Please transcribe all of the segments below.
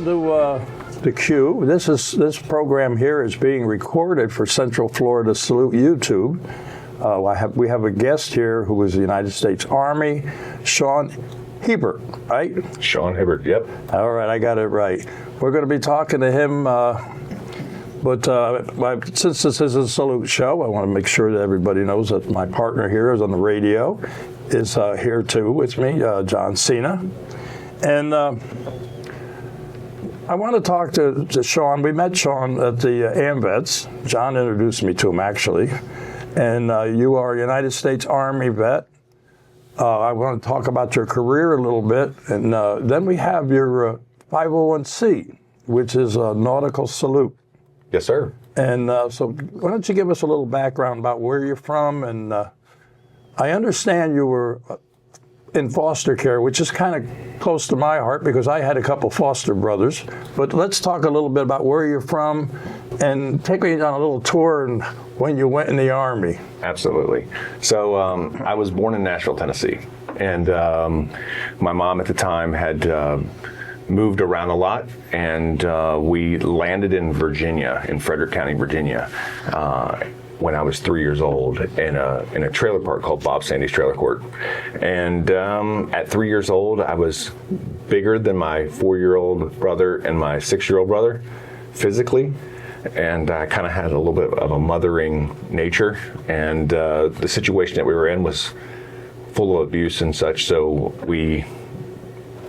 Welcome to the Q. This program here is being recorded for Central Florida Salute YouTube. We have a guest here who was the United States Army, Shawn Hibbard, right? Shawn Hibbard, yep. All right, I got it right. We're going to be talking to him, but since this is a salute show, I want to make sure that everybody knows that my partner here is on the radio, is here too with me, John Cena. And I want to talk to Shawn. We met Shawn at the AMVETS. John introduced me to him, actually. And you are a United States Army vet. I want to talk about your career a little bit. And then we have your 501c, which is a nautical salute. Yes, sir. And so why don't you give us a little background about where you're from? And I understand you were in foster care, which is kind of close to my heart because I had a couple foster brothers. But let's talk a little bit about where you're from and take me on a little tour and when you went in the Army. Absolutely. So I was born in Nashville, Tennessee. And my mom at the time had moved around a lot, and we landed in Virginia, in Frederick County, Virginia, when I was 3 years old in a trailer park called Bob Sandy's Trailer Court. And at 3 years old, I was bigger than my 4-year-old brother and my 6-year-old brother physically. And I kind of had a little bit of a mothering nature. And the situation that we were in was full of abuse and such. So we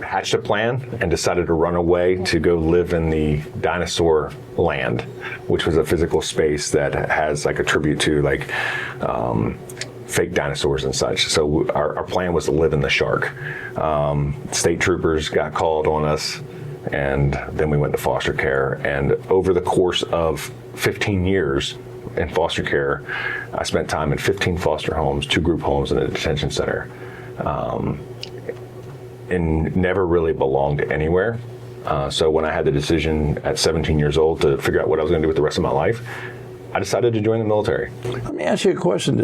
hatched a plan and decided to run away to go live in the dinosaur land, which was a physical space that has like a tribute to like fake dinosaurs and such. So our plan was to live in the shark. State troopers got called on us, and then we went to foster care. And over the course of 15 years in foster care, I spent time in 15 foster homes, 2 group homes, and a detention center. And never really belonged anywhere. So when I had the decision at 17 years old to figure out what I was going to do with the rest of my life, I decided to join the military. Let me ask you a question.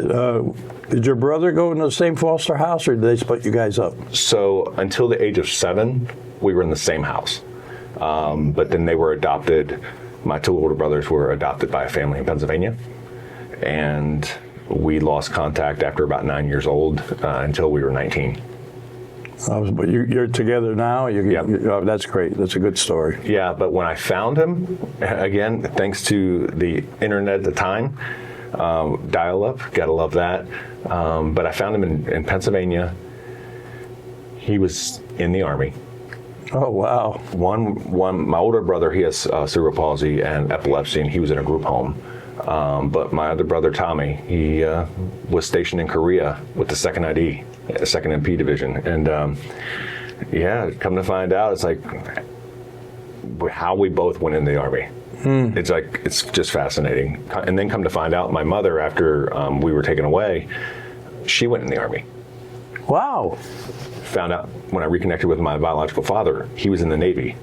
Did your brother go into the same foster house, or did they split you guys up? So until the age of 7, we were in the same house. But then they were adopted. My 2 older brothers were adopted by a family in Pennsylvania. And we lost contact after about 9 years old until we were 19. But you're together now? Yep. That's great. That's a good story. Yeah, but when I found him, again, thanks to the internet at the time, dial-up, gotta love that. But I found him in Pennsylvania. He was in the Army. Oh, wow. My older brother, he has cerebral palsy and epilepsy, and he was in a group home. But my other brother, Tommy, he was stationed in Korea with the 2nd ID, 2nd MP Division. And come to find out, it's like how we both went in the Army. It's just fascinating. And then come to find out, my mother, after we were taken away, she went in the Army. Wow. Found out when I reconnected with my biological father, he was in the Navy.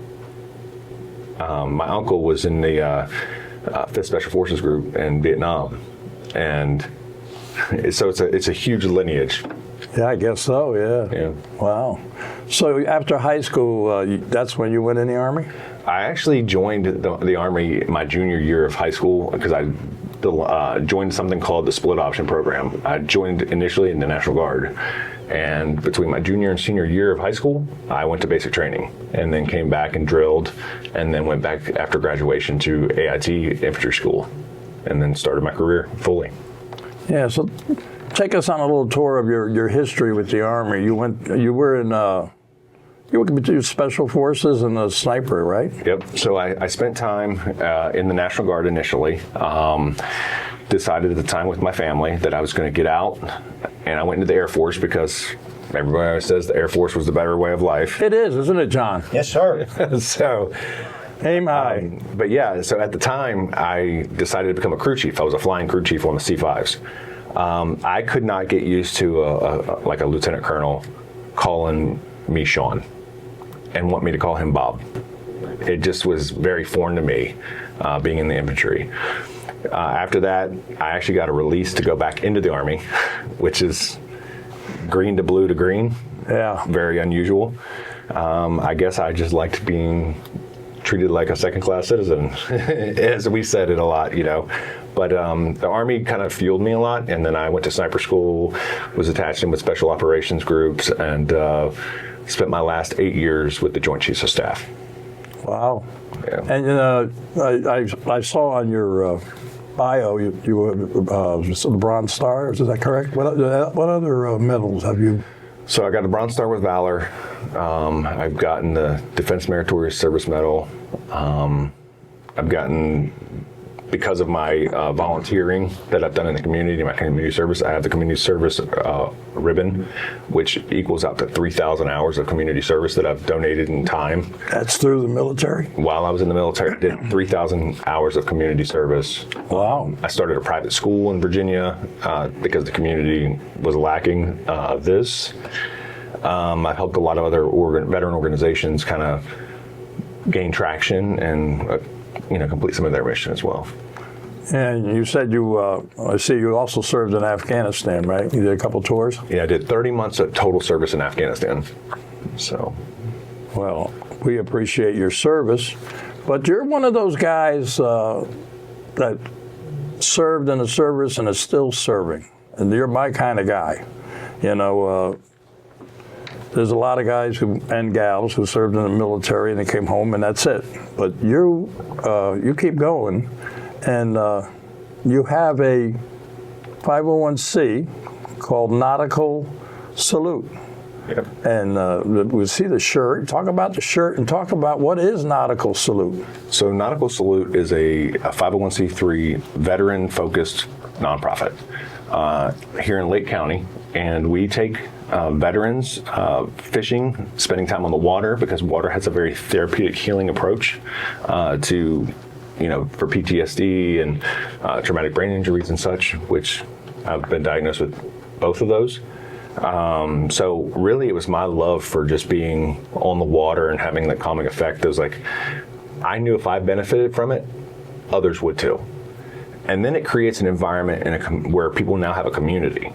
My uncle was in the 5th Special Forces Group in Vietnam. And so it's a huge lineage. Yeah, I guess so, yeah. Wow. So after high school, that's when you went in the Army? I actually joined the Army my junior year of high school because I joined something called the Split Option Program. I joined initially in the National Guard. And between my junior and senior year of high school, I went to basic training and then came back and drilled and then went back after graduation to AIT infantry school and then started my career fully. Yeah, so take us on a little tour of your history with the Army. You were in Special Forces and a sniper, right? Yep. So I spent time in the National Guard initially. Decided at the time with my family that I was going to get out, and I went into the Air Force because everybody always says the Air Force was the better way of life. It is, isn't it, John? Yes, sir. So, aim high. But yeah, so at the time, I decided to become a crew chief. I was a flying crew chief on the C-5s. I could not get used to a lieutenant colonel calling me Shawn and want me to call him Bob. It just was very foreign to me, being in the infantry. After that, I actually got a release to go back into the Army, which is green to blue to green. Yeah. Very unusual. I guess I just liked being treated like a second-class citizen, as we said it a lot, But the Army kind of fueled me a lot, and then I went to sniper school, was attached in with special operations groups, and spent my last 8 years with the Joint Chiefs of Staff. Wow. Yeah. And I saw on your bio you were the Bronze Star. Is that correct? What other medals have you? So I got the Bronze Star with Valor. I've gotten the Defense Meritorious Service Medal. I've gotten, because of my volunteering that I've done in the community, my community service, I have the community service ribbon, which equals out to 3,000 hours of community service that I've donated in time. That's through the military? While I was in the military, I did 3,000 hours of community service. Wow. I started a private school in Virginia because the community was lacking this. I've helped a lot of other veteran organizations kind of gain traction and complete some of their mission as well. And you said I see you also served in Afghanistan, right? You did a couple tours? Yeah, I did 30 months of total service in Afghanistan. So, well, we appreciate your service, but you're one of those guys that served in the service and is still serving, and you're my kind of guy. There's a lot of guys and gals who served in the military and they came home and that's it. But you keep going, and you have a 501c called Nautical Salute. yep. And we see the shirt. Talk about the shirt and talk about what is Nautical Salute. So Nautical Salute is a 501c3 veteran-focused nonprofit here in Lake County, and we take veterans fishing, spending time on the water, because water has a very therapeutic healing approach for PTSD and traumatic brain injuries and such, which I've been diagnosed with both of those. So really it was my love for just being on the water and having that calming effect. It was like, I knew if I benefited from it, others would too. And then it creates an environment where people now have a community,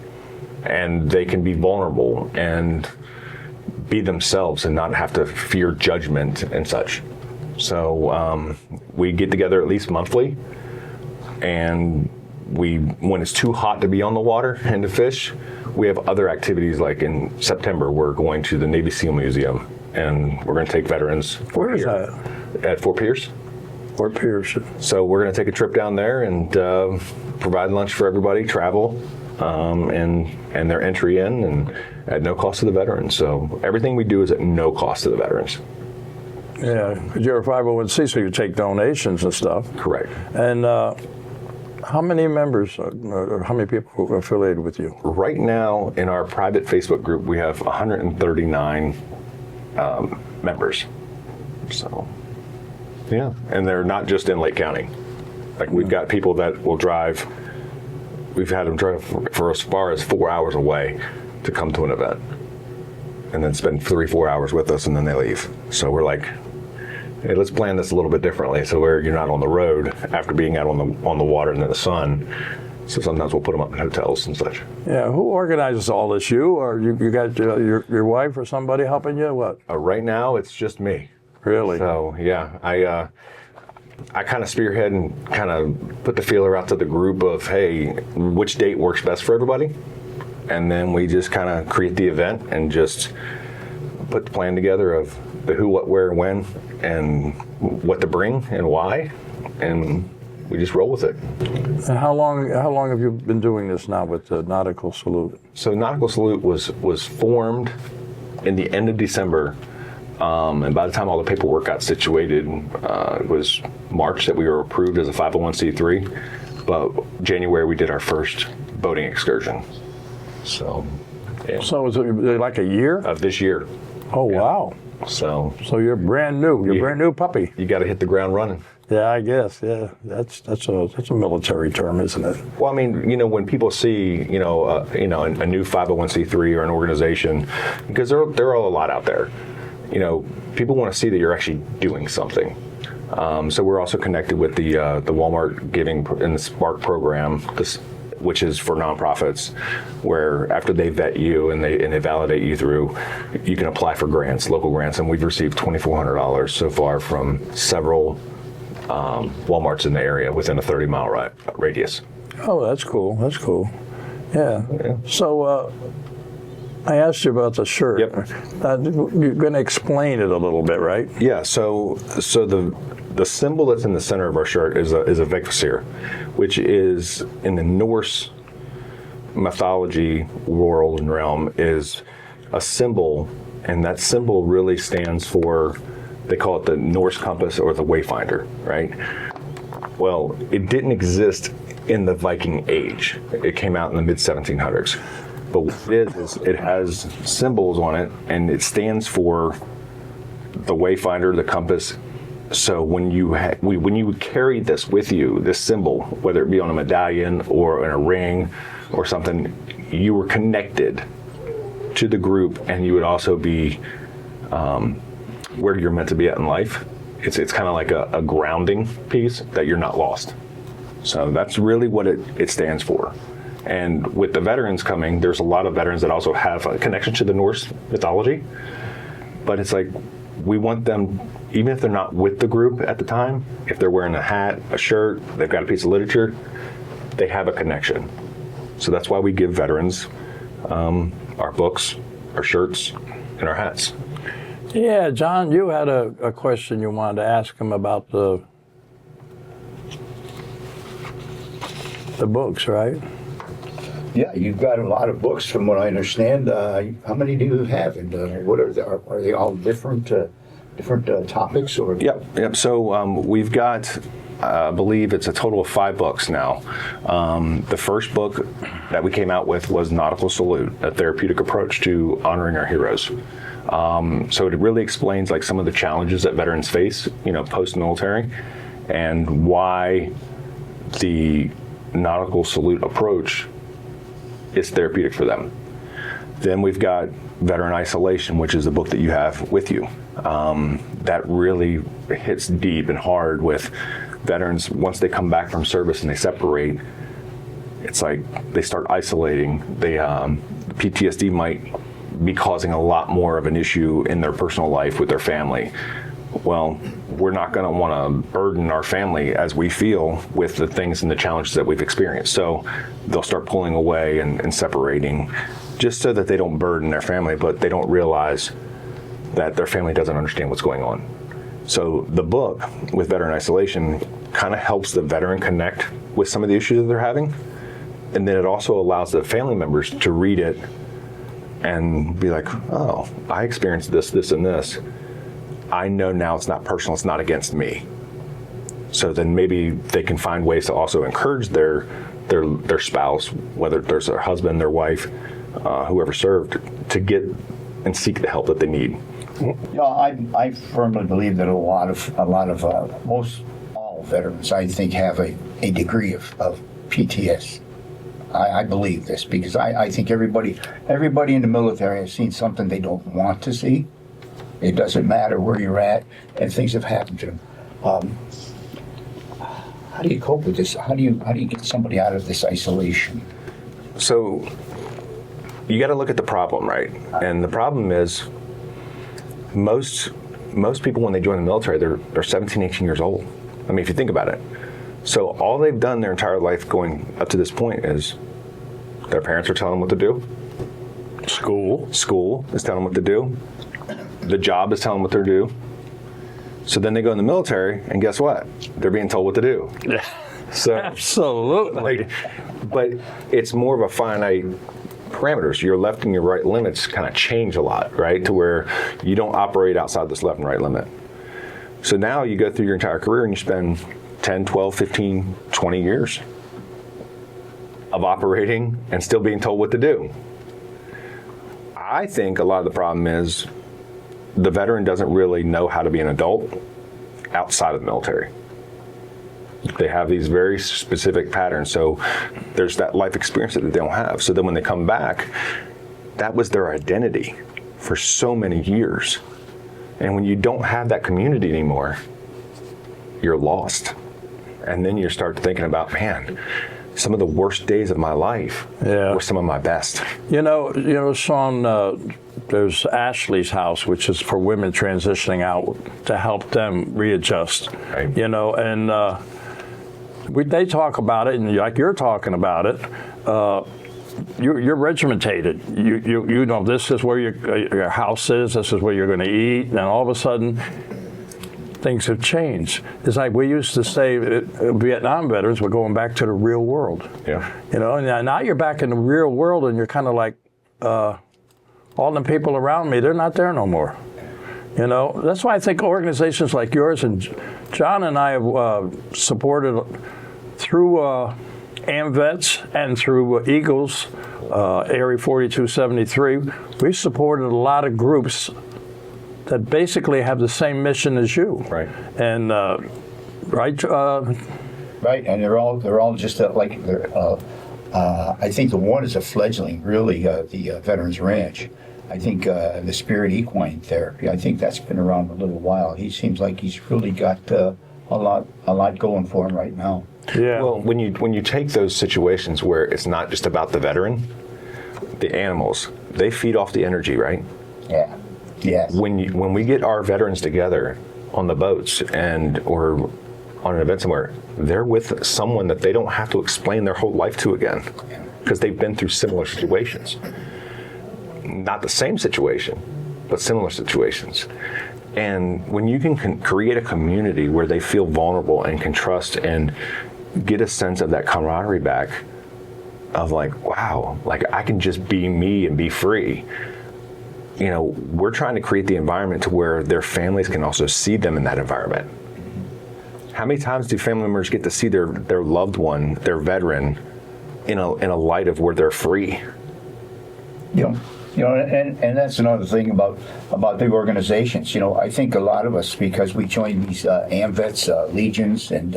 and they can be vulnerable and be themselves and not have to fear judgment and such. So we get together at least monthly, and when it's too hot to be on the water and to fish, we have other activities. Like in September, we're going to the Navy SEAL Museum, and we're going to take veterans. Where is that? At Fort Pierce. Fort Pierce. So we're going to take a trip down there and provide lunch for everybody, travel, and their entry in, and at no cost to the veterans. So everything we do is at no cost to the veterans. Yeah, because you're a 501c, so you take donations and stuff. Correct. And how many members, or how many people are affiliated with you? Right now, in our private Facebook group, we have 139 members. So, yeah, and they're not just in Lake County. Like, we've got people that will drive. We've had them drive for as far as 4 hours away to come to an event, and then spend 3-4 hours with us, and then they leave. So we're like, hey, let's plan this a little bit differently, so where you're not on the road after being out on the water and in the sun. So sometimes we'll put them up in hotels and such. Yeah, who organizes all this? You, or you got your wife or somebody helping you? What? Right now, it's just me. Really? So yeah, I kind of spearhead and kind of put the feeler out to the group of, hey, which date works best for everybody, and then we just kind of create the event and just put the plan together of the who, what, where, when, and what to bring and why, and we just roll with it. And how long have you been doing this now with the Nautical Salute? So Nautical Salute was formed in the end of December, and by the time all the paperwork got situated, it was March that we were approved as a 501c3, but January we did our first boating excursion. So, yeah. So is it like a year? Of this year. Oh, yeah. Wow. So you're brand new. You're a brand new puppy. You got to hit the ground running. Yeah, I guess. Yeah, that's a military term, isn't it? Well, I mean, when people see, a new 501c3 or an organization, because there are a lot out there, people want to see that you're actually doing something. So we're also connected with the Walmart Giving and the Spark program. which is for nonprofits, where after they vet you and they validate you through, you can apply for grants, local grants, and we've received $2,400 so far from several Walmarts in the area within a 30-mile radius. Oh, that's cool. That's cool. Yeah. So I asked you about the shirt. Yep. You're going to explain it a little bit, right? Yeah. So the symbol that's in the center of our shirt is a Vigfusir, which is in the Norse mythology world and realm is a symbol, and that symbol really stands for, they call it the Norse compass or the wayfinder, right? Well, it didn't exist in the Viking Age. It came out in the mid-1700s. But what it is it has symbols on it, and it stands for the wayfinder, the compass. So when you carry this with you, this symbol, whether it be on a medallion or in a ring or something, you were connected to the group, and you would also be where you're meant to be at in life. It's kind of like a grounding piece that you're not lost. So that's really what it stands for. And with the veterans coming, there's a lot of veterans that also have a connection to the Norse mythology. But it's like, we want them, even if they're not with the group at the time, if they're wearing a hat, a shirt, they've got a piece of literature, they have a connection. So that's why we give veterans our books, our shirts, and our hats. Yeah, John, you had a question you wanted to ask him about the books, right? Yeah, you've got a lot of books, from what I understand. How many do you have, and what are they all different topics, or? Yep. So we've got, I believe it's a total of 5 books now. The first book that we came out with was Nautical Salute, a therapeutic approach to honoring our heroes. So it really explains like some of the challenges that veterans face, post-military, and why the Nautical Salute approach is therapeutic for them. Then we've got Veteran Isolation, which is the book that you have with you. That really hits deep and hard with veterans. Once they come back from service and they separate, it's like they start isolating. PTSD might be causing a lot more of an issue in their personal life with their family. Well, we're not going to want to burden our family as we feel with the things and the challenges that we've experienced. So they'll start pulling away and separating, just so that they don't burden their family, but they don't realize that their family doesn't understand what's going on. So the book with Veteran Isolation kind of helps the veteran connect with some of the issues that they're having. And then it also allows the family members to read it and be like, oh, I experienced this, this, and this. I know now it's not personal, it's not against me. So then maybe they can find ways to also encourage their spouse, whether there's their husband, their wife, whoever served, to get and seek the help that they need. I firmly believe that a lot of most all veterans, I think, have a degree of PTS. I believe this because I think everybody in the military has seen something they don't want to see. It doesn't matter where you're at, and things have happened to them. How do you cope with this? How do you get somebody out of this isolation? So you got to look at the problem, right? And the problem is most people, when they join the military, they're 17, 18 years old. I mean, if you think about it. So all they've done their entire life going up to this point is their parents are telling them what to do. School is telling them what to do. The job is telling them what to do. So then they go in the military, and guess what? They're being told what to do. Yeah. So absolutely. But it's more of a finite parameters. Your left and your right limits kind of change a lot, right? To where you don't operate outside this left and right limit. So now you go through your entire career and you spend 10, 12, 15, 20 years of operating and still being told what to do. I think a lot of the problem is the veteran doesn't really know how to be an adult outside of the military. They have these very specific patterns, so there's that life experience that they don't have. So then when they come back, that was their identity for so many years. And when you don't have that community anymore, you're lost. And then you start thinking about, man, some of the worst days of my life Yeah. were some of my best. Shawn, there's Ashley's house, which is for women transitioning out to help them readjust. Right. And they talk about it, and like you're talking about it, you're regimentated. You know this is where your house is. This is where you're going to eat, and all of a sudden, things have changed. It's like we used to say, Vietnam veterans were going back to the real world. Yeah. And now you're back in the real world, and you're kind of like, all the people around me, they're not there no more. That's why I think organizations like yours, and John and I have supported through AMVETS and through Eagles, Area 4273, we've supported a lot of groups that basically have the same mission as you. Right. And, right? Right, and they're all just like they're. I think the one is a fledgling, really, the Veterans Ranch. I think the Spirit Equine Therapy. I think that's been around a little while. He seems like he's really got a lot going for him right now. Yeah. Well, when you take those situations where it's not just about the veteran, the animals, they feed off the energy, right? Yeah. Yes. When we get our veterans together on the boats or on an event somewhere, they're with someone that they don't have to explain their whole life to again, because they've been through similar situations. Not the same situation, but similar situations. And when you can create a community where they feel vulnerable and can trust and get a sense of that camaraderie back, of like, wow, like I can just be me and be free. We're trying to create the environment to where their families can also see them in that environment. How many times do family members get to see their loved one, their veteran, in a light of where they're free? And that's another thing about big organizations. I think a lot of us, because we join these AMVETS, Legions, and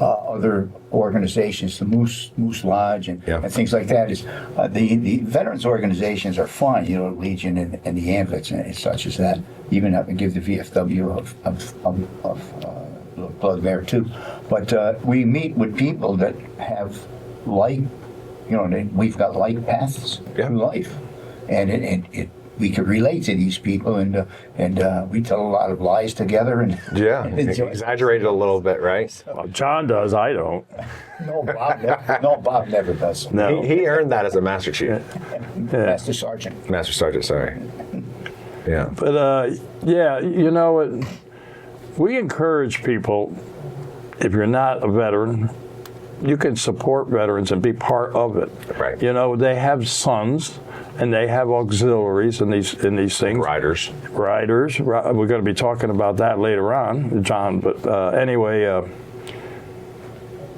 other organizations, the Moose Lodge, and things like that, is the veterans organizations are fine. Legion and the AMVETS and such as that. Even have to give the VFW a little plug there too. But we meet with people that have we've got like paths in life. And we could relate to these people, and we tell a lot of lies together. And exaggerated a little bit, right? Well, John does. I don't. Bob never does. No. He earned that as a Master Chief. Master Sergeant. Master Sergeant, sorry. Yeah. But we encourage people. If you're not a veteran, you can support veterans and be part of it. Right. They have sons. And they have auxiliaries in these things. Riders. We're going to be talking about that later on, John. But anyway,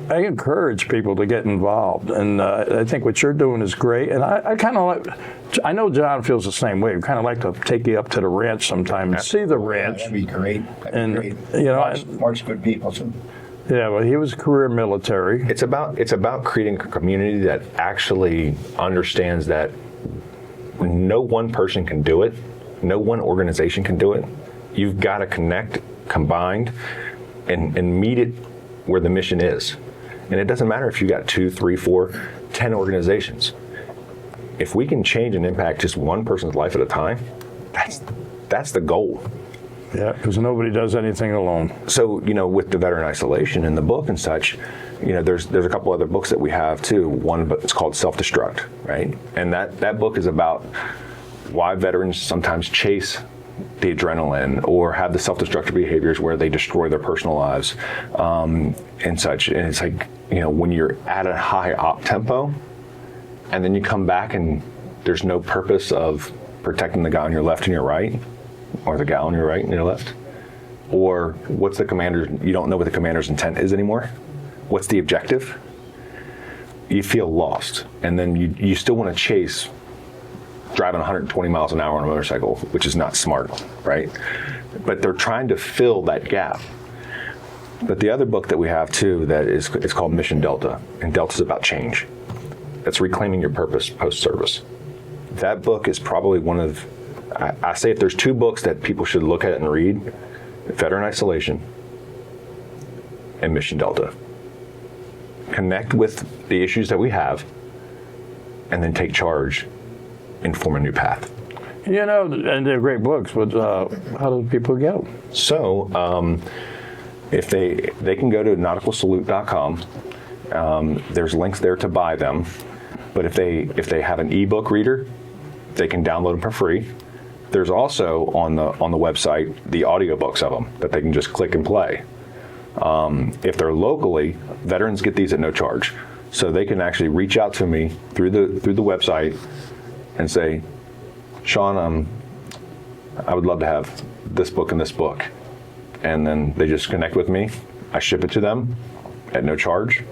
I encourage people to get involved, and I think what you're doing is great. And I kind of like. I know John feels the same way. We kind of like to take you up to the ranch sometime and see the ranch. That'd be great. Mark's good people too. Yeah, well, he was career military. It's about creating a community that actually understands that no one person can do it. No one organization can do it. You've got to connect, combined, and meet it where the mission is. And it doesn't matter if you got 2, 3, 4, 10 organizations. If we can change and impact just one person's life at a time, that's the goal. Yeah, because nobody does anything alone. So, with the veteran isolation in the book and such, there's a couple other books that we have too. One, but it's called Self-Destruct, right? And that book is about why veterans sometimes chase the adrenaline or have the self-destructive behaviors where they destroy their personal lives and such. And it's like, when you're at a high op tempo and then you come back and there's no purpose of protecting the guy on your left and your right, or the gal on your right and your left, or what's the commander, you don't know what the commander's intent is anymore. What's the objective? You feel lost, and then you still want to chase driving 120 miles an hour on a motorcycle, which is not smart, right? But they're trying to fill that gap. But the other book that we have too, it's called Mission Delta, and Delta's about change. That's reclaiming your purpose post-service. That book is probably one of, I say if there's 2 books that people should look at and read, Veteran Isolation and Mission Delta. connect with the issues that we have, and then take charge and form a new path. You know, and they're great books, but how do people get them? So if they can go to nauticalsalute.com. There's links there to buy them, but if they have an ebook reader, they can download them for free. There's also on the website the audiobooks of them that they can just click and play. If they're locally, veterans get these at no charge, so they can actually reach out to me through the website and say, Shawn, I would love to have this book and this book, and then they just connect with me. I ship it to them at no charge.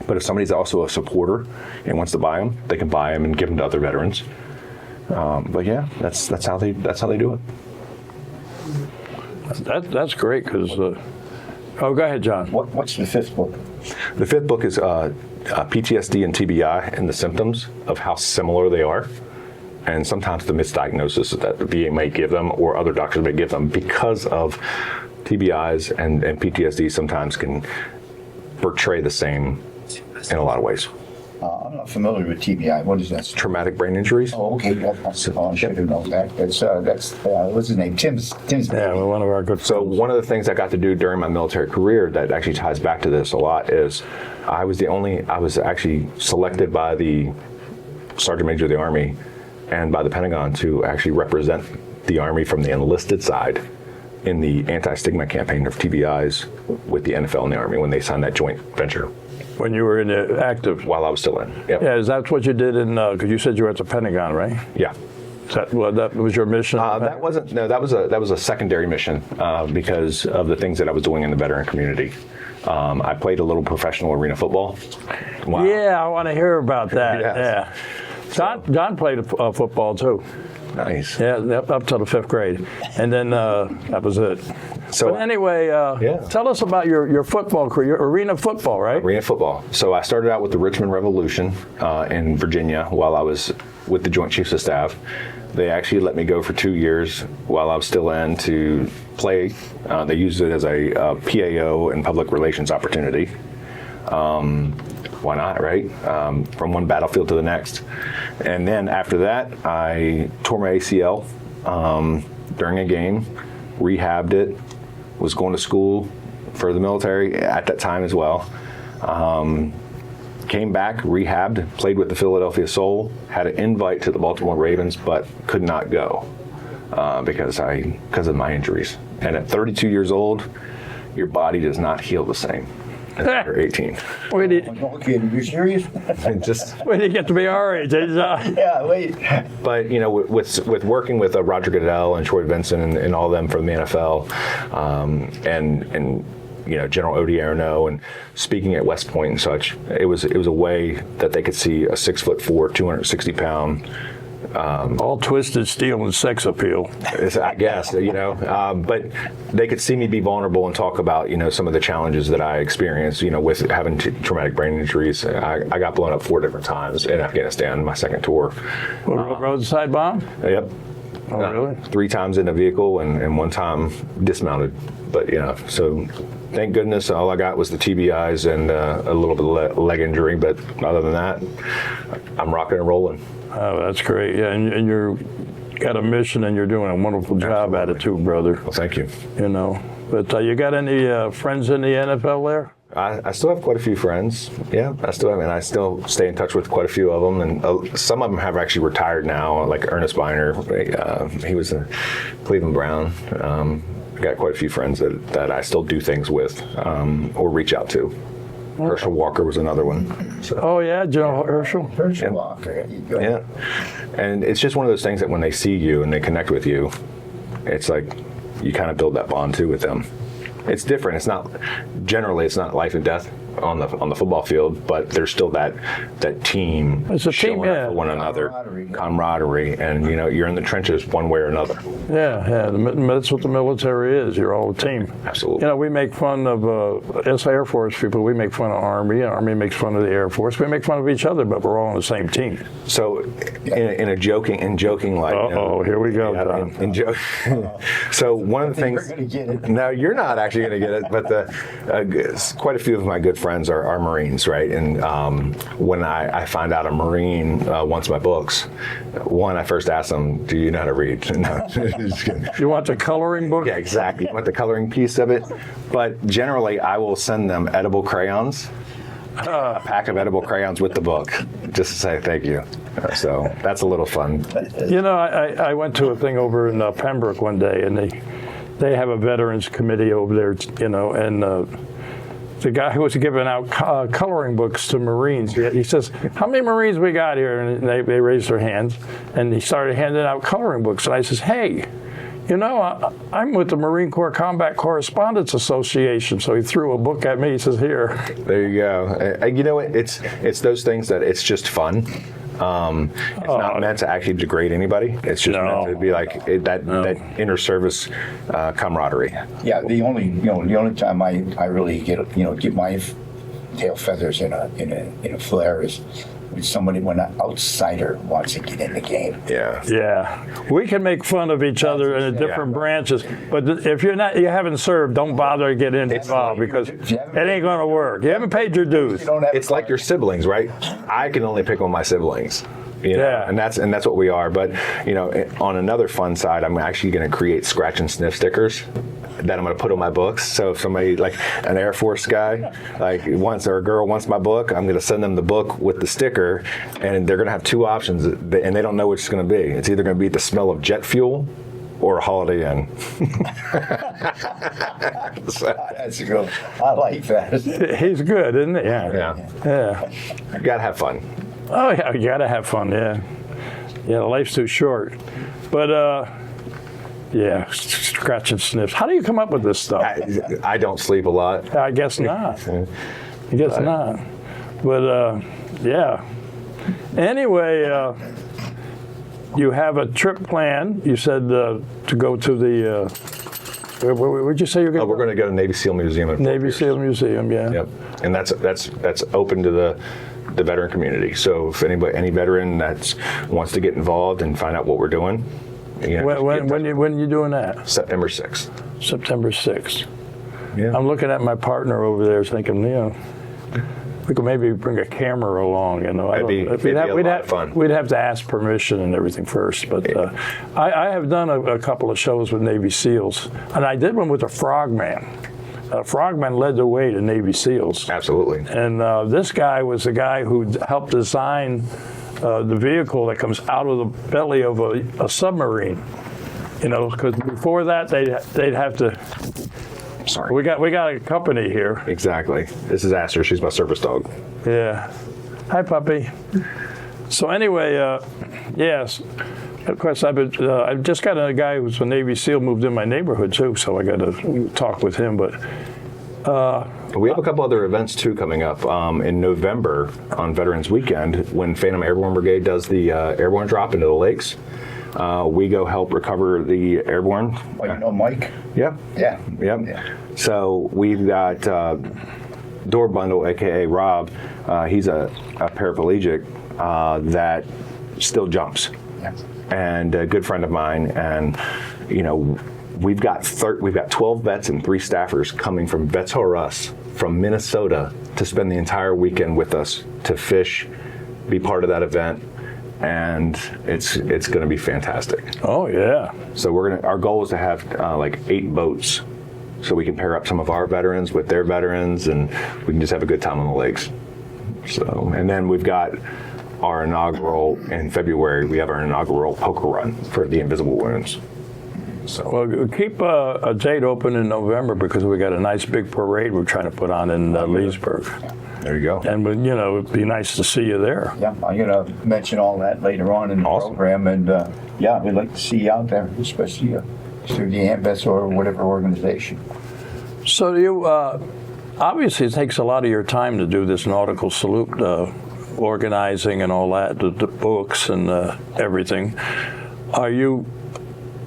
But if somebody's also a supporter and wants to buy them, they can buy them and give them to other veterans. But yeah, that's how they do it. That's great because. Oh, go ahead, John. What's the fifth book? The fifth book is PTSD and TBI and the symptoms of how similar they are, and sometimes the misdiagnosis that the VA may give them or other doctors may give them because of TBIs and PTSD sometimes can portray the same in a lot of ways. I'm not familiar with TBI. What is that? Traumatic brain injuries. Oh, okay. Well, I should have known that. That's what's his name? Tim's. Yeah, well, one of our good. So one of the things I got to do during my military career that actually ties back to this a lot is I was actually selected by the Sergeant Major of the Army and by the Pentagon to actually represent the Army from the enlisted side in the anti-stigma campaign of TBIs with the NFL and the Army when they signed that joint venture. When you were in the active. While I was still in. Yep. Yeah, is that what you did in? Because you said you were at the Pentagon, right? Yeah. That was your mission? That wasn't. No, that was a secondary mission because of the things that I was doing in the veteran community. I played a little professional arena football. Wow. Yeah, I want to hear about that. Yes. Yeah. John played football too. Nice. Yeah, up till the 5th grade, and then that was it. So but anyway, tell us about your football career, your arena football, right? Arena football. So I started out with the Richmond Revolution in Virginia while I was with the Joint Chiefs of Staff. They actually let me go for 2 years while I was still in to play. They used it as a PAO and public relations opportunity. Why not, right? From one battlefield to the next. And then after that, I tore my ACL during a game, rehabbed it, was going to school for the military at that time as well. Came back, rehabbed, played with the Philadelphia Soul, had an invite to the Baltimore Ravens, but could not go because of my injuries. And at 32 years old, your body does not heal the same as you're 18. Okay, you serious? And just Wait till you get to be our age. Yeah, wait. But with working with Roger Goodell and Troy Vincent and all of them from the NFL, and General Odie Arnaud and speaking at West Point and such, it was a way that they could see a 6'4", 260-pound. All twisted steel and sex appeal. I guess, but they could see me be vulnerable and talk about, some of the challenges that I experienced, with having traumatic brain injuries. I got blown up 4 different times in Afghanistan, my second tour. Roadside bomb? Yep. Oh, really? 3 times in a vehicle and 1 time dismounted. But, so thank goodness all I got was the TBIs and a little bit of leg injury. But other than that, I'm rocking and rolling. Oh, that's great. Yeah, and you're got a mission and you're doing a wonderful job at it too, brother. Well, thank you. But you got any friends in the NFL there? I still have quite a few friends. Yeah, I still stay in touch with quite a few of them, and some of them have actually retired now, like Ernest Biner. He was a Cleveland Brown. I got quite a few friends that I still do things with or reach out to. Herschel Walker was another one. So. Oh, yeah, General Herschel? Herschel Walker. Yeah. And it's just one of those things that when they see you and they connect with you, it's like you kind of build that bond too with them. It's different. It's not life and death on the football field, but there's still that team. It's a showing team, yeah. up for one another, camaraderie, and you're in the trenches one way or another. Yeah. That's what the military is. You're all a team. Absolutely. We make fun of us Air Force people. We make fun of Army. Army makes fun of the Air Force. We make fun of each other, but we're all on the same team. So, in joking like. Here we go. So one of the things. You're going to get it. No, you're not actually going to get it. But quite a few of my good friends are Marines, right? And when I find out a Marine wants my books, I first ask them, do you know how to read? No, just kidding. You want the coloring book? Yeah, exactly. You want the coloring piece of it. But generally, I will send them edible crayons, a pack of edible crayons with the book, just to say thank you. So that's a little fun. You know, I went to a thing over in Pembroke one day, and they have a veterans committee over there, you know, and the guy who was giving out coloring books to Marines, he says, how many Marines we got here? And they raised their hands, and he started handing out coloring books. And I says, hey, you know, I'm with the Marine Corps Combat Correspondence Association. So he threw a book at me. He says, here. There you go. You know, it's those things that it's just fun. It's not meant to actually degrade anybody. It's just meant to be like that inner service camaraderie. Yeah, the only time I really get my tail feathers in a flare is when an outsider wants to get in the game. Yeah. Yeah. We can make fun of each other in the different branches, but if you haven't served, don't bother to get involved because it ain't going to work. You haven't paid your dues. It's like your siblings, right? I can only pick on my siblings. You know, yeah. and that's what we are. But you know, on another fun side, I'm actually going to create scratch and sniff stickers that I'm going to put on my books. So if somebody like an Air Force guy or a girl wants my book, I'm going to send them the book with the sticker, and they're going to have two options, and they don't know which it's going to be. It's either going to be the smell of jet fuel or a Holiday Inn. That's good. I like that. He's good, isn't he? Yeah. You got to have fun. Oh, yeah, you got to have fun, yeah. Yeah, life's too short. But, yeah, scratch and sniffs. How do you come up with this stuff? I don't sleep a lot. I guess not. I guess not. But, yeah. Anyway, you have a trip planned. You said to go to the, where'd you say you're going? We're going to go to Navy SEAL Museum. Navy SEAL Museum, yeah. Yep, and that's open to the veteran community. So if any veteran that wants to get involved and find out what we're doing, when are you doing that? September 6th. September 6th. Yeah. I'm looking at my partner over there, thinking, we could maybe bring a camera along. It'd be a lot of fun. We'd have to ask permission and everything first. But I have done a couple of shows with Navy SEALs, and I did one with a Frogman. Frogman led the way to Navy SEALs. Absolutely. And this guy was the guy who helped design the vehicle that comes out of the belly of a submarine. Because before that they'd have to. Sorry. We got a company here. Exactly. This is Aster. She's my service dog. Yeah. Hi, puppy. So anyway, yes. Of course, I've just got a guy who's a Navy SEAL moved in my neighborhood too, so I got to talk with him. But we have a couple other events too coming up in November on Veterans Weekend when Phantom Airborne Brigade does the airborne drop into the lakes. We go help recover the airborne. Oh, you know Mike? Yeah. Yeah. Yep. Yeah. So we've got Door Bundle, aka Rob. He's a paraplegic that still jumps. Yeah. And a good friend of mine, and we've got 12 vets and 3 staffers coming from Vets or Us from Minnesota to spend the entire weekend with us to fish, be part of that event, and it's going to be fantastic. Oh yeah. So our goal is to have like 8 boats, so we can pair up some of our veterans with their veterans, and we can just have a good time on the lakes. So, and then we've got our inaugural in February. We have our inaugural poker run for the Invisible Wounds. So well, keep a date open in November because we got a nice big parade we're trying to put on in Leesburg. there you go. And it'd be nice to see you there. Yeah, I'm going to mention all that later on in the program, and we'd like to see you out there, especially through the AMVETS or whatever organization. So you obviously it takes a lot of your time to do this nautical salute organizing and all that, the books and everything. Are you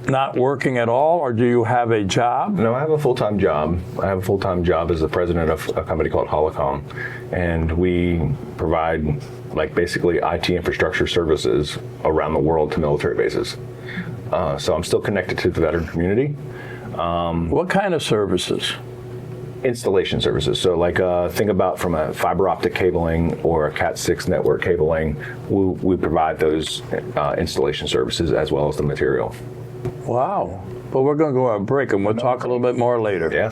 not working at all, or do you have a job? No, I have a full-time job. I have a full-time job as the president of a company called Holocom, and we provide basically IT infrastructure services around the world to military bases. So I'm still connected to the veteran community. What kind of services? installation services. So like think about from a fiber optic cabling or a Cat6 network cabling, we provide those installation services as well as the material. Wow. But we're going to go on a break, and we'll talk a little bit more later. Yeah.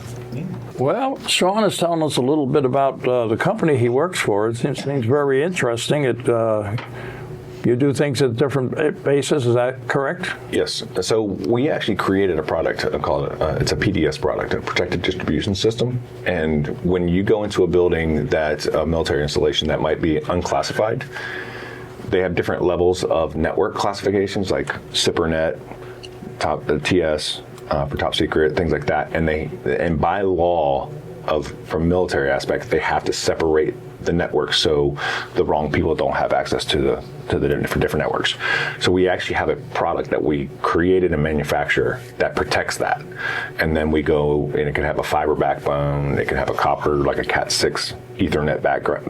Well, Shawn is telling us a little bit about the company he works for. It seems very interesting. You do things at different bases, is that correct? Yes. So we actually created a product called it's a PDS product, a protected distribution system. And when you go into a building that's a military installation that might be unclassified, they have different levels of network classifications like SIPRnet, TS for top secret, things like that. And by law from military aspect, they have to separate the network so the wrong people don't have access to the different networks. So we actually have a product that we created and manufacture that protects that. And then we go, and it can have a fiber backbone, it can have a copper, like a Cat6 Ethernet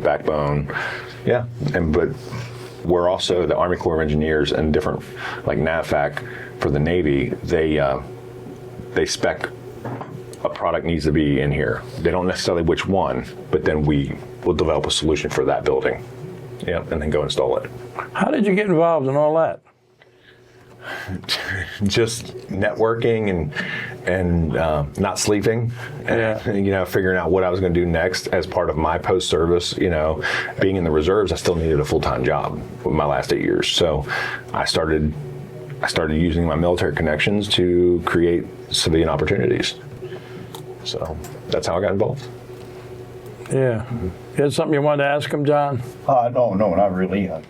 backbone. Yeah, but we're also the Army Corps of Engineers and different, like NAVFAC for the Navy, they spec a product needs to be in here. They don't necessarily which one, but then we will develop a solution for that building. Yeah, and then go install it. How did you get involved in all that? Just networking and not sleeping. Yeah. And, figuring out what I was going to do next as part of my post-service. Being in the reserves, I still needed a full-time job with my last 8 years. So I started using my military connections to create civilian opportunities. So that's how I got involved. Yeah. You had something you wanted to ask him, John? No, not really. I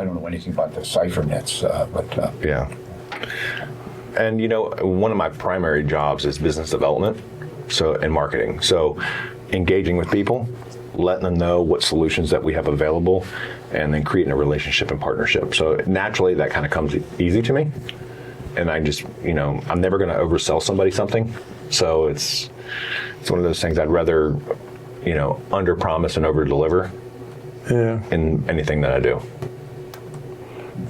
don't know anything about the cipher nets, but Yeah. And one of my primary jobs is business development, and marketing. So engaging with people, letting them know what solutions that we have available, and then creating a relationship and partnership. So naturally that kind of comes easy to me. And I just, I'm never going to oversell somebody something. So it's one of those things I'd rather, under promise and over deliver. Yeah. In anything that I do.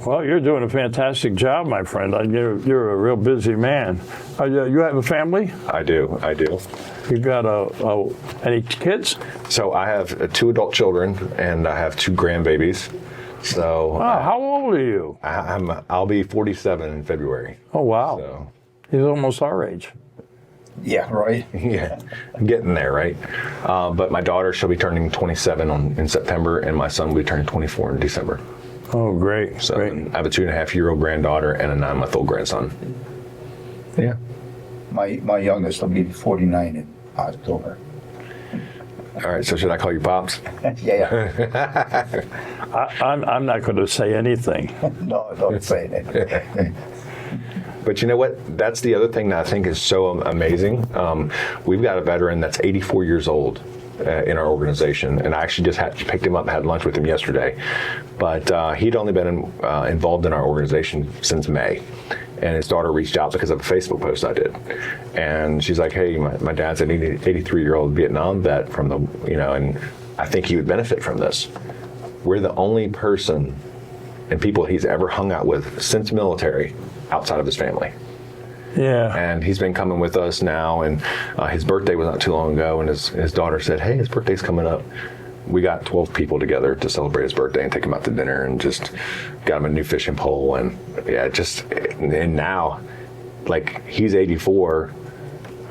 Well, you're doing a fantastic job, my friend. You're a real busy man. You have a family? I do. You got any kids? So I have 2 adult children and I have 2 grandbabies. So Wow, how old are you? I'll be 47 in February. Oh, wow. So He's almost our age. yeah, right. yeah, I'm getting there, right? But my daughter, she'll be turning 27 in September, and my son will be turning 24 in December. Oh, great. So great. I have a 2.5-year-old granddaughter and a 9-month-old grandson. Yeah. My youngest will be 49 in October. All right. So should I call you Pops? Yeah. I'm not going to say anything. No, don't say that. But you know what? That's the other thing that I think is so amazing. We've got a veteran that's 84 years old in our organization, and I actually just picked him up and had lunch with him yesterday. But he'd only been involved in our organization since May, and his daughter reached out because of a Facebook post I did, and she's like, "Hey, my dad's an 83-year-old Vietnam vet from the, and I think he would benefit from this." We're the only person and people he's ever hung out with since military outside of his family. Yeah. And he's been coming with us now, and his birthday was not too long ago, and his daughter said, "Hey, his birthday's coming up." We got 12 people together to celebrate his birthday and take him out to dinner, and just got him a new fishing pole, and and now, like, he's 84,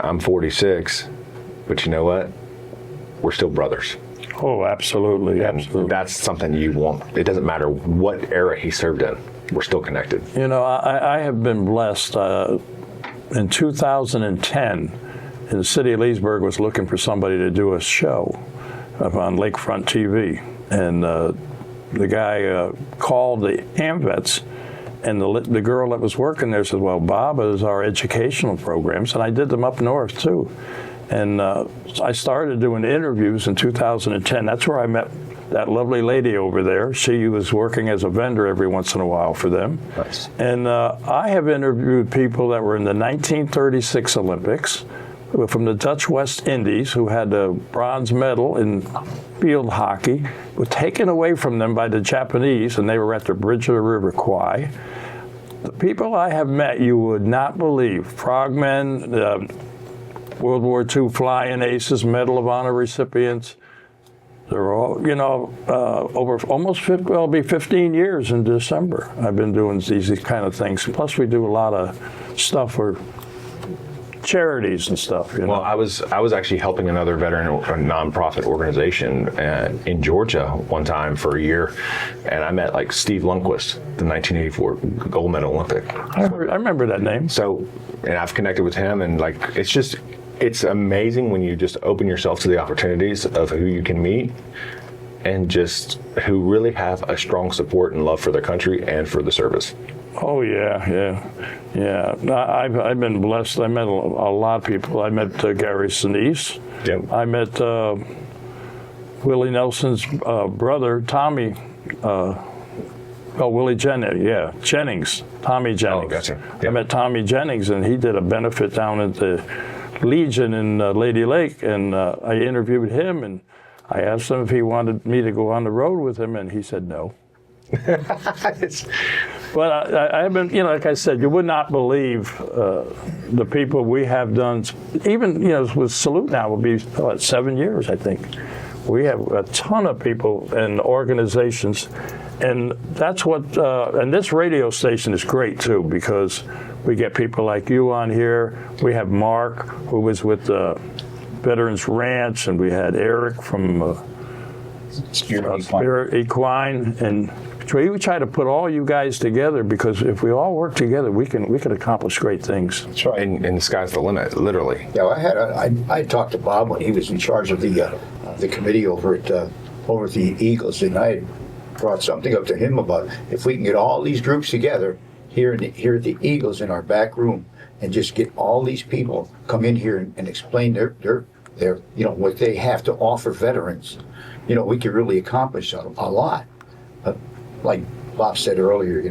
I'm 46, but you know what? We're still brothers. Oh, absolutely, And absolutely. that's something you want. It doesn't matter what era he served in. We're still connected. I have been blessed. In 2010, the city of Leesburg was looking for somebody to do a show on Lakefront TV. And the guy called the AMVETS, and the girl that was working there said, "Well, Bob is our educational programs," and I did them up north too. And I started doing interviews in 2010. That's where I met that lovely lady over there. She was working as a vendor every once in a while for them. Nice. And I have interviewed people that were in the 1936 Olympics, from the Dutch West Indies, who had a bronze medal in field hockey, was taken away from them by the Japanese, and they were at the bridge of the River Kwai. The people I have met, you would not believe. Frogmen, World War II flying aces, Medal of Honor recipients. They're all, over almost 50, well, it'll be 15 years in December. I've been doing these kind of things. Plus, we do a lot of stuff for charities and stuff. Well, I was actually helping another veteran nonprofit organization in Georgia one time for a year, and I met like Steve Lundquist, the 1984 gold medal Olympic. I remember that name. So, and I've connected with him, and like it's amazing when you just open yourself to the opportunities of who you can meet, and just who really have a strong support and love for their country and for the service. Oh yeah. I've been blessed. I met a lot of people. I met Gary Sinise. Yep. I met Willie Nelson's brother, Tommy. Willie Jennings. Yeah, Jennings. Tommy Jennings. Oh, gotcha. Yep. I met Tommy Jennings, and he did a benefit down at the Legion in Lady Lake, and I interviewed him, and I asked him if he wanted me to go on the road with him, and he said no. But I've been, like I said, you would not believe the people we have done. Even, with Salute now will be 7 years, I think. We have a ton of people and organizations, and that's what. And this radio station is great too, because we get people like you on here. We have Mark, who was with Veterans Ranch, and we had Eric from Spirit Equine, and we try to put all you guys together, because if we all work together, we can accomplish great things. That's right. And the sky's the limit, literally. Yeah, I talked to Bob when he was in charge of the committee over at the Eagles, and I brought something up to him about if we can get all these groups together here at the Eagles in our back room, and just get all these people come in here and explain their what they have to offer veterans. We could really accomplish a lot. But like Bob said earlier,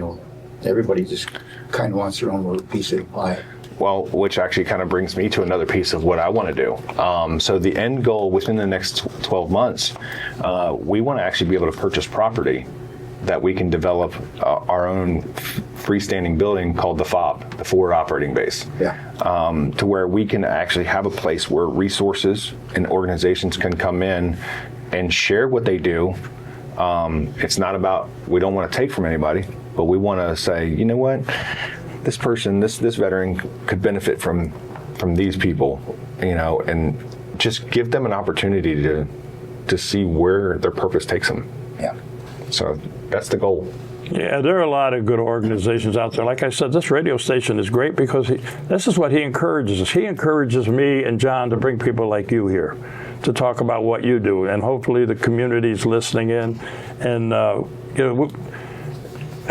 everybody just kind of wants their own little piece of the pie. Well, which actually kind of brings me to another piece of what I want to do. So the end goal within the next 12 months, we want to actually be able to purchase property that we can develop our own freestanding building called the FOB, the Forward Operating Base. Yeah. To where we can actually have a place where resources and organizations can come in and share what they do. It's not about, we don't want to take from anybody, but we want to say, you know what, this person, this veteran could benefit from these people, and just give them an opportunity to see where their purpose takes them. Yeah. So that's the goal. Yeah, there are a lot of good organizations out there. Like I said, this radio station is great because this is what he encourages us. He encourages me and John to bring people like you here to talk about what you do, and hopefully the community's listening in. And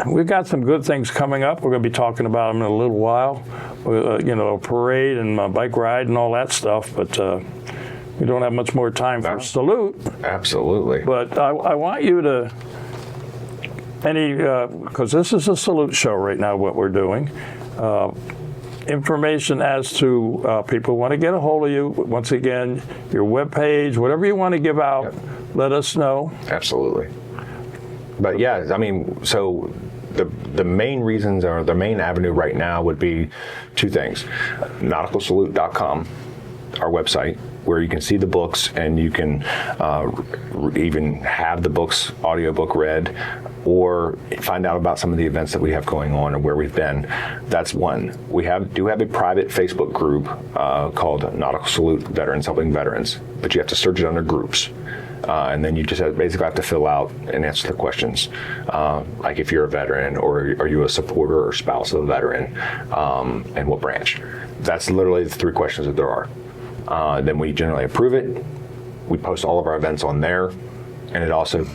we've got some good things coming up. We're going to be talking about them in a little while. A parade and a bike ride and all that stuff. But we don't have much more time for Salute. Absolutely. But I want you to. Because this is a Salute show right now, what we're doing. Information as to people want to get a hold of you. Once again, your webpage, whatever you want to give out, let us know. Absolutely. But yeah, I mean, so the main reasons, or the main avenue right now would be two things. nauticalsalute.com, our website, where you can see the books and you can even have the books, audiobook read, or find out about some of the events that we have going on and where we've been. That's one. We do have a private Facebook group called Nautical Salute Veterans Helping Veterans, but you have to search it under groups. And then you just basically have to fill out and answer the questions, like if you're a veteran, or are you a supporter or spouse of a veteran, and what branch. That's literally the three questions that there are. Then we generally approve it. We post all of our events on there, and it also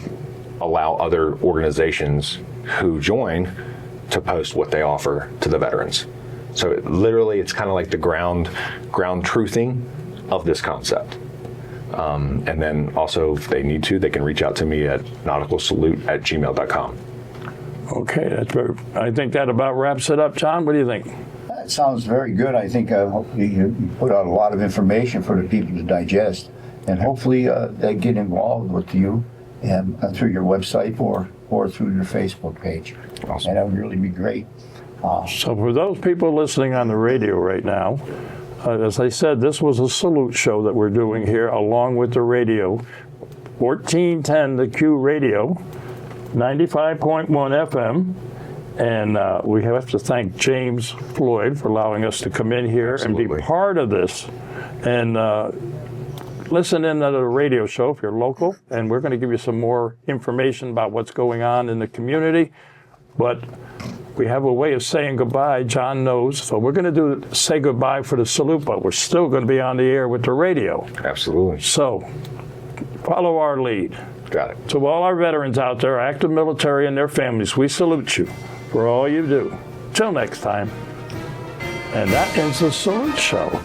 allow other organizations who join to post what they offer to the veterans. So it's kind of like the ground truthing of this concept. And then also, if they need to, they can reach out to me at nauticalsalute@gmail.com. Okay, I think that about wraps it up. John, what do you think? That sounds very good. I think hopefully you put out a lot of information for the people to digest, and hopefully they get involved with you and through your website or through your Facebook page. Awesome. And that would really be great. So for those people listening on the radio right now, as I said, this was a salute show that we're doing here along with the radio. 1410 the Q radio, 95.1 FM. And we have to thank James Floyd for allowing us to come in here and be part of this. And listen in to the radio show if you're local. And we're going to give you some more information about what's going on in the community. But we have a way of saying goodbye, John knows. So we're going to say goodbye for the salute, but we're still going to be on the air with the radio. Absolutely. So follow our lead. Got it. To all our veterans out there, active military and their families, we salute you for all you do. Till next time. And that ends the Salute Show.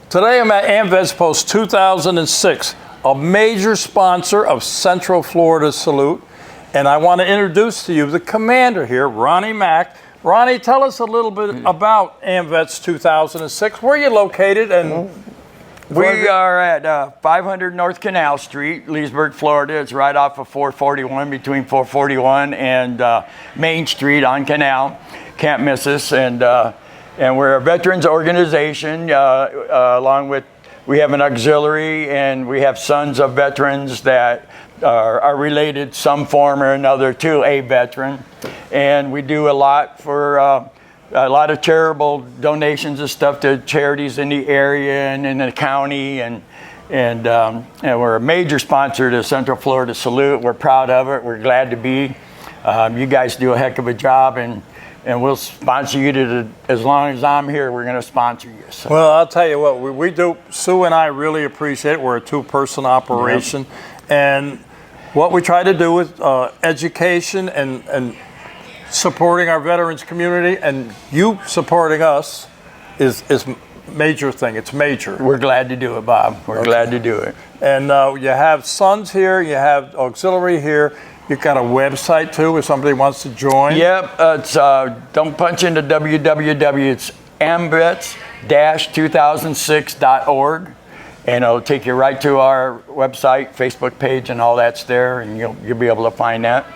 Today I'm at AMVETS Post 2006, a major sponsor of Central Florida Salute. And I want to introduce to you the commander here, Ronnie Mack. Ronnie, tell us a little bit about AMVETS 2006. Where are you located? And we are at 500 North Canal Street, Leesburg, Florida. It's right off of 441, between 441 and Main Street on Canal. Can't miss us. And we're a veterans organization, along with, we have an auxiliary, and we have sons of veterans that are related some form or another to a veteran. And we do a lot for a lot of charitable donations and stuff to charities in the area and in the county. And we're a major sponsor to Central Florida Salute. We're proud of it. We're glad to be. You guys do a heck of a job, and we'll sponsor you as long as I'm here. We're going to sponsor you. So. Well, I'll tell you what, we do. Sue and I really appreciate it. We're a two-person operation, and what we try to do with education and supporting our veterans community, and you supporting us, is major thing. It's major. We're glad to do it, Bob. We're glad to do it. And you have sons here. You have auxiliary here. You've got a website, too, if somebody wants to join. Yep. It's don't punch into www. It's amvets-2006.org. And it'll take you right to our website, Facebook page, and all that's there, and you'll be able to find that.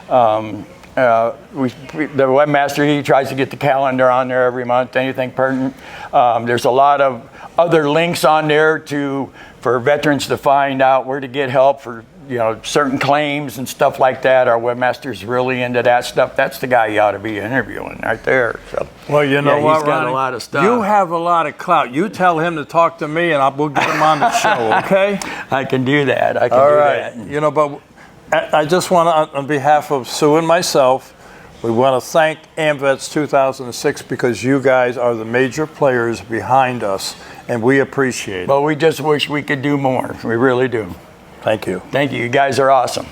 The webmaster, he tries to get the calendar on there every month, anything pertinent. There's a lot of other links on there for veterans to find out where to get help for certain claims and stuff like that. Our webmaster's really into that stuff. That's the guy you ought to be interviewing right there. So, well, you know what, he's got Ronnie? a lot of stuff. You have a lot of clout. You tell him to talk to me, and we'll get him on the show, okay? I can do that. All right. But I just want to, on behalf of Sue and myself, we want to thank AMVETS 2006 because you guys are the major players behind us, and we appreciate it. But we just wish we could do more. We really do. Thank you. Thank you. You guys are awesome.